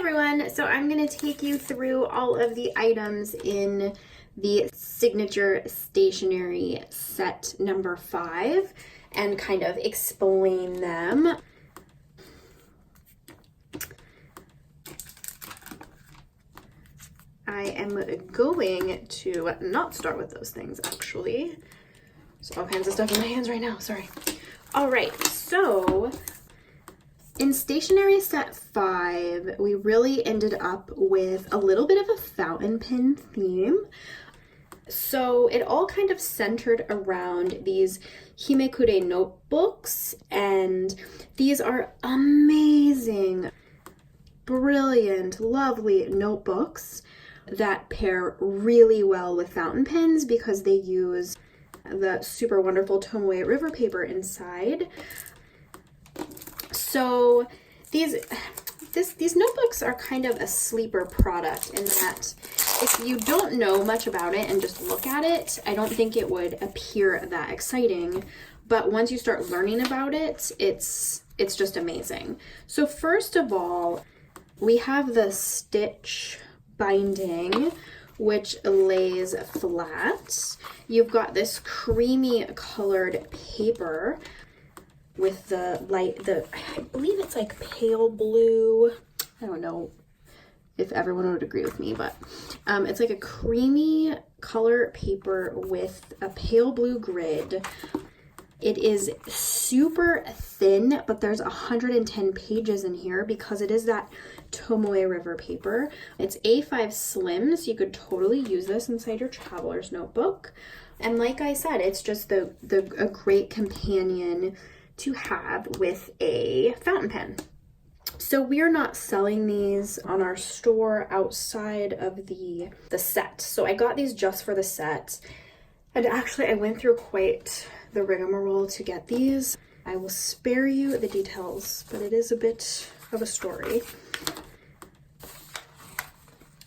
everyone, so I'm going to take you through all of the items in the Signature Stationery set number 5 and kind of explain them. I am going to not start with those things actually. There's all kinds of stuff in my hands right now, sorry. All right, so in Stationery Set 5, we really ended up with a little bit of a fountain pen theme. So it all kind of centered around these Himekure notebooks, and these are amazing, brilliant, lovely notebooks that pair really well with fountain pens because they use the super wonderful Tomoe River paper inside. So these notebooks are kind of a sleeper product in that if you don't know much about it and just look at it, I don't think it would appear that exciting. But once you start learning about it, it's just amazing. So first of all, we have the stitch binding, which lays flat. You've got this creamy colored paper with the I believe it's like pale blue. I don't know if everyone would agree with me, but it's like a creamy color paper with a pale blue grid. It is super thin, but there's 110 pages in here because it is that Tomoe River paper. It's A5 slim, so you could totally use this inside your traveler's notebook. And like I said, it's just a great companion to have with a fountain pen. So we are not selling these on our store outside of the set. So I got these just for the set. And actually I went through quite the rigmarole to get these. I will spare you the details, but it is a bit of a story.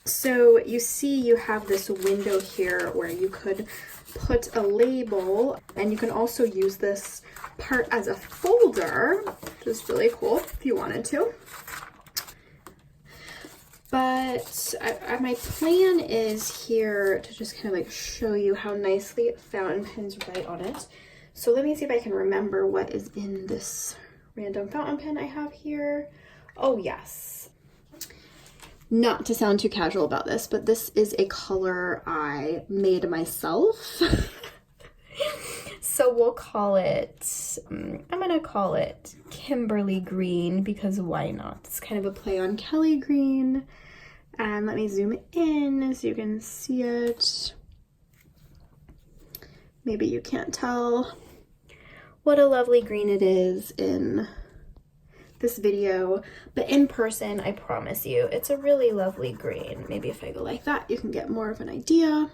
So you see you have this window here where you could put a label, and you can also use this part as a folder, which is really cool if you wanted to. But my plan is here to just kind of like show you how nicely fountain pens write on it. So let me see if I can remember what is in this random fountain pen I have here. Oh yes. Not to sound too casual about this, but this is a color I made myself. So we'll call it, I'm gonna call it Kimberly Green because why not? It's kind of a play on Kelly Green. And let me zoom in so you can see it. Maybe you can't tell what a lovely green it is in this video, but in person, I promise you, it's a really lovely green. Maybe if I go like that, you can get more of an idea.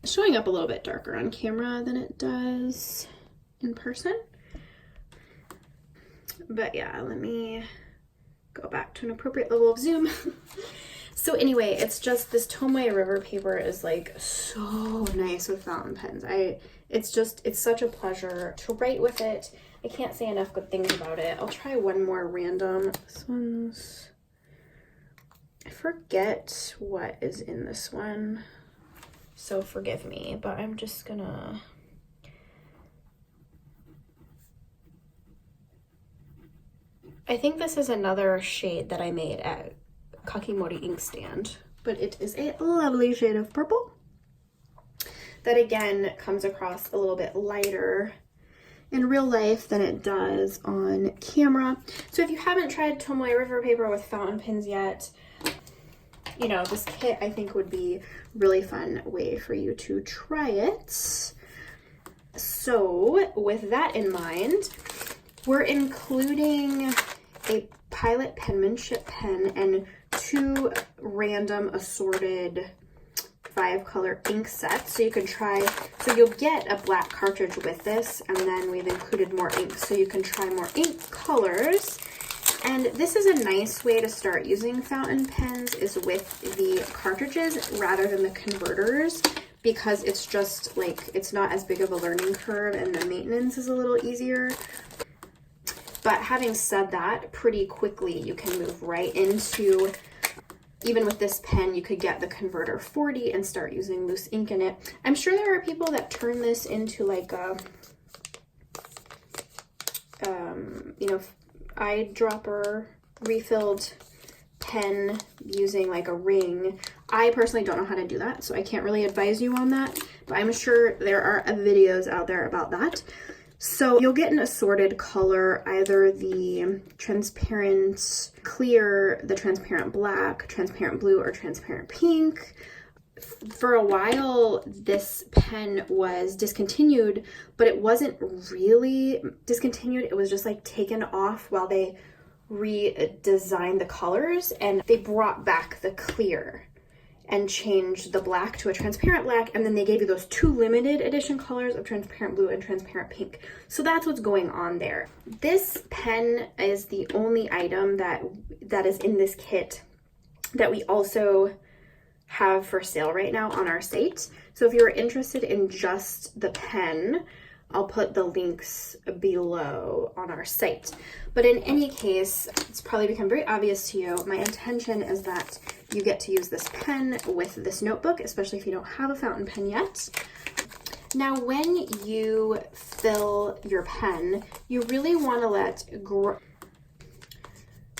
It's showing up a little bit darker on camera than it does in person. But yeah, let me go back to an appropriate level of zoom. So anyway, it's just this Tomoe River paper is like so nice with fountain pens. It's such a pleasure to write with it. I can't say enough good things about it. I'll try one more random. This one's, I forget what is in this one, so forgive me, but I'm just gonna, I think this is another shade that I made at Kakimori Inkstand, but it is a lovely shade of purple that again comes across a little bit lighter in real life than it does on camera. So if you haven't tried Tomoe River paper with fountain pens yet, you know, this kit I think would be a really fun way for you to try it. So with that in mind, we're including a Pilot penmanship pen and 2 random assorted 5-color ink sets, so you can try, so you'll get a black cartridge with this, and then we've included more ink so you can try more ink colors. And this is a nice way to start using fountain pens is with the cartridges rather than the converters, because it's just like, it's not as big of a learning curve and the maintenance is a little easier. But having said that, pretty quickly you can move right into, even with this pen, you could get the Converter 40 and start using loose ink in it. I'm sure there are people that turn this into like a, you know, eyedropper refilled pen using like a ring. I personally don't know how to do that, so I can't really advise you on that, but I'm sure there are videos out there about that. So you'll get an assorted color, either the transparent clear, the transparent black, transparent blue, or transparent pink. For a while, this pen was discontinued, but it wasn't really discontinued. It was just like taken off while they redesigned the colors, and they brought back the clear and changed the black to a transparent black, and then they gave you those 2 limited edition colors of transparent blue and transparent pink. So that's what's going on there. This pen is the only item that is in this kit that we also have for sale right now on our site. So if you're interested in just the pen, I'll put the links below on our site. But in any case, it's probably become very obvious to you, my intention is that you get to use this pen with this notebook, especially if you don't have a fountain pen yet. Now, when you fill your pen, you really want to let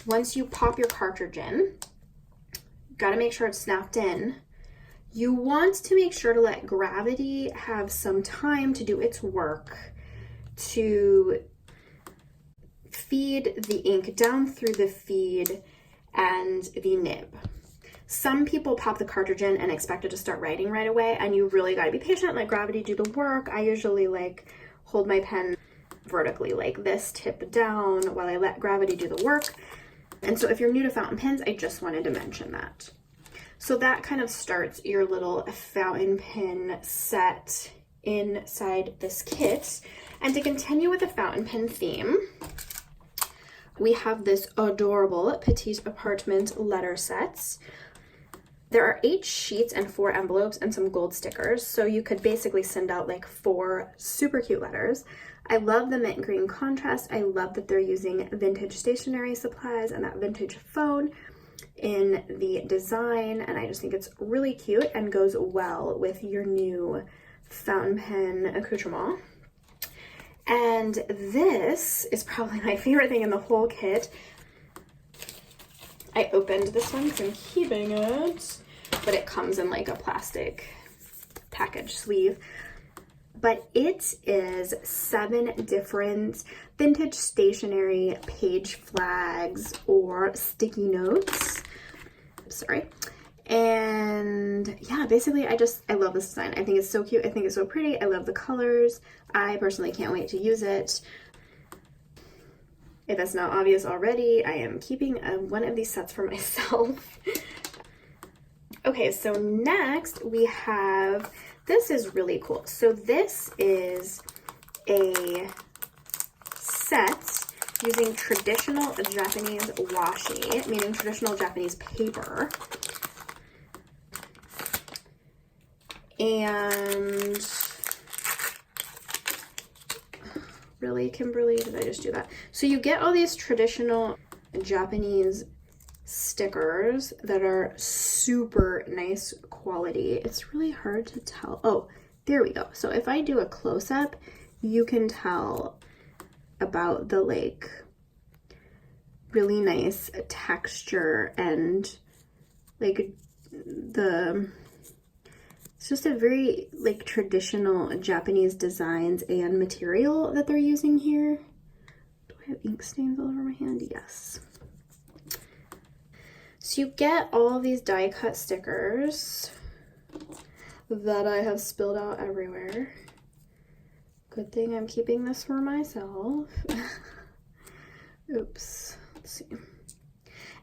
once you pop your cartridge in, got to make sure it's snapped in. You want to make sure to let gravity have some time to do its work to feed the ink down through the feed and the nib. Some people pop the cartridge in and expect it to start writing right away, and you really got to be patient, let gravity do the work. I usually like hold my pen vertically like this, tip down while I let gravity do the work. And so if you're new to fountain pens, I just wanted to mention that. So that kind of starts your little fountain pen set inside this kit. And to continue with the fountain pen theme, we have this adorable Petite Apartment letter sets. There are 8 sheets and 4 envelopes and some gold stickers, so you could basically send out like 4 super cute letters. I love the mint green contrast. I love that they're using vintage stationery supplies and that vintage phone in the design, and I just think it's really cute and goes well with your new fountain pen accoutrement. And this is probably my favorite thing in the whole kit. I opened this one because I'm keeping it, but it comes in like a plastic package sleeve. But it is 7 different vintage stationery page flags or sticky notes. Sorry. And yeah, basically I love this design. I think it's so cute. I think it's so pretty. I love the colors. I personally can't wait to use it. If it's not obvious already, I am keeping one of these sets for myself. Okay, so next we have, this is really cool. So this is a set using traditional Japanese washi, meaning traditional Japanese paper. And really, Kimberly, did I just do that? So you get all these traditional Japanese stickers that are super nice quality. It's really hard to tell. Oh, there we go. So if I do a close-up, you can tell about the like really nice texture and like it's just a very like traditional Japanese designs and material that they're using here. Do I have ink stains all over my hand? Yes. So you get all of these die cut stickers that I have spilled out everywhere. Good thing I'm keeping this for myself. Oops, let's see.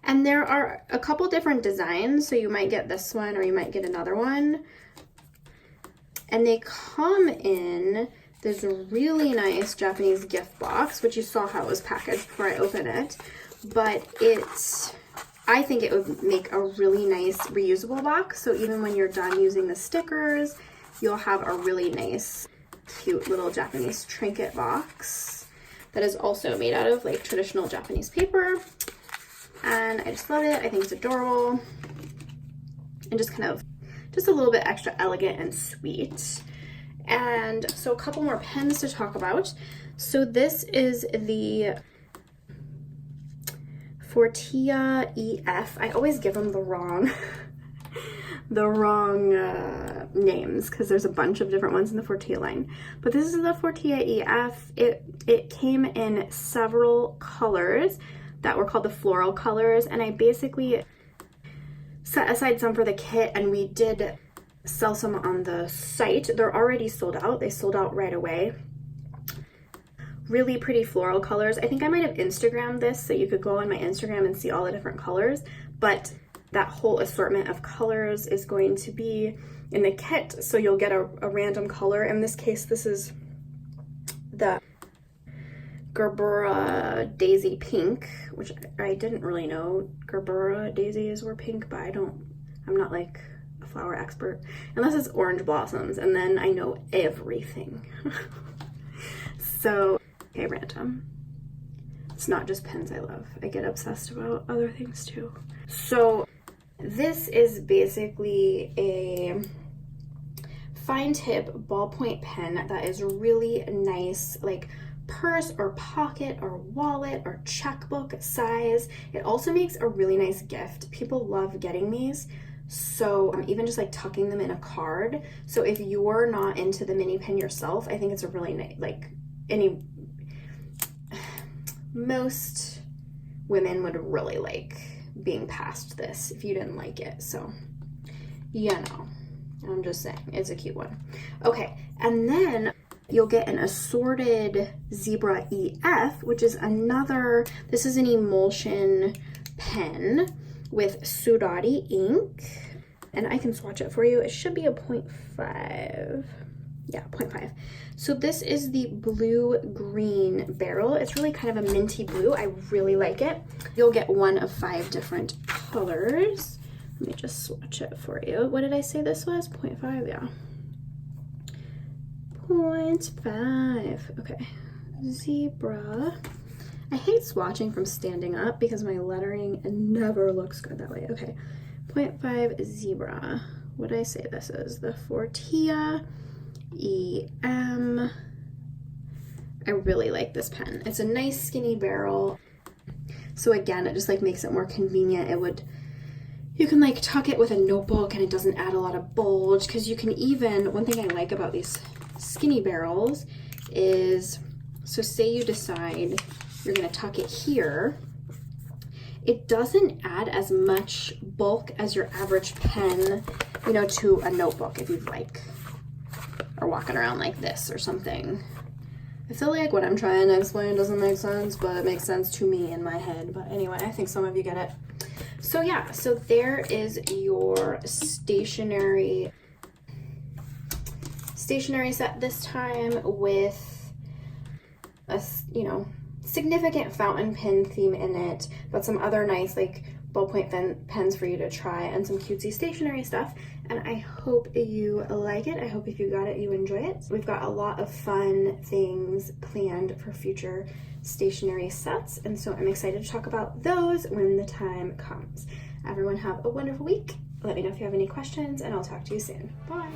And there are a couple different designs, so you might get this one or you might get another one. And they come in this really nice Japanese gift box, which you saw how it was packaged before I opened it. But I think it would make a really nice reusable box. So even when you're done using the stickers, you'll have a really nice, cute little Japanese trinket box. that is also made out of like traditional Japanese paper. And I just love it. I think it's adorable and just kind of just a little bit extra elegant and sweet. And so a couple more pens to talk about. So this is the Fortia EF. I always give them the wrong names because there's a bunch of different ones in the Fortia line. But this is the Fortia EF. It came in several colors that were called the floral colors, and I basically set aside some for the kit, and we did sell some on the site. They're already sold out. They sold out right away. Really pretty floral colors. I think I might have Instagrammed this, so you could go on my Instagram and see all the different colors, but that whole assortment of colors is going to be in the kit, so you'll get a random color. In this case, this is the Gerbera Daisy Pink, which I didn't really know Gerbera daisies were pink, but I'm not like a flower expert, unless it's orange blossoms, and then I know everything. So, okay, random. It's not just pens I love. I get obsessed about other things too. So this is basically a fine tip ballpoint pen that is really nice, like purse or pocket or wallet or checkbook size. It also makes a really nice gift. People love getting these. So even just like tucking them in a card. So if you're not into the mini pen yourself, I think it's a really nice, like most women would really like being past this if you didn't like it. So, you know, I'm just saying, it's a cute one. Okay, and then you'll get an assorted Zebra EF, which is this is an emulsion pen with Sudati ink, and I can swatch it for you. It should be a 0.5. Yeah, 0.5. So this is the blue-green barrel. It's really kind of a minty blue. I really like it. You'll get one of 5 different colors. Let me just swatch it for you. What did I say this was? 0.5, yeah. 0.5. Okay. Zebra. I hate swatching from standing up because my lettering never looks good that way. Okay. 0.5 Zebra. What did I say this is? The Fortia EM. I really like this pen. It's a nice skinny barrel. So again, it just like makes it more convenient. You can like tuck it with a notebook and it doesn't add a lot of bulge, because you can even, one thing I like about these skinny barrels is, so say you decide you're gonna tuck it here, it doesn't add as much bulk as your average pen, you know, to a notebook if you like, or walking around like this or something. I feel like what I'm trying to explain doesn't make sense, but it makes sense to me in my head. But anyway, I think some of you get it. So yeah, so there is your stationery set this time with a, you know, significant fountain pen theme in it, but some other nice like ballpoint pens for you to try and some cutesy stationery stuff. And I hope you like it. I hope if you got it, you enjoy it. We've got a lot of fun things planned for future stationery sets, and so I'm excited to talk about those when the time comes. Everyone have a wonderful week. Let me know if you have any questions, and I'll talk to you soon. Bye.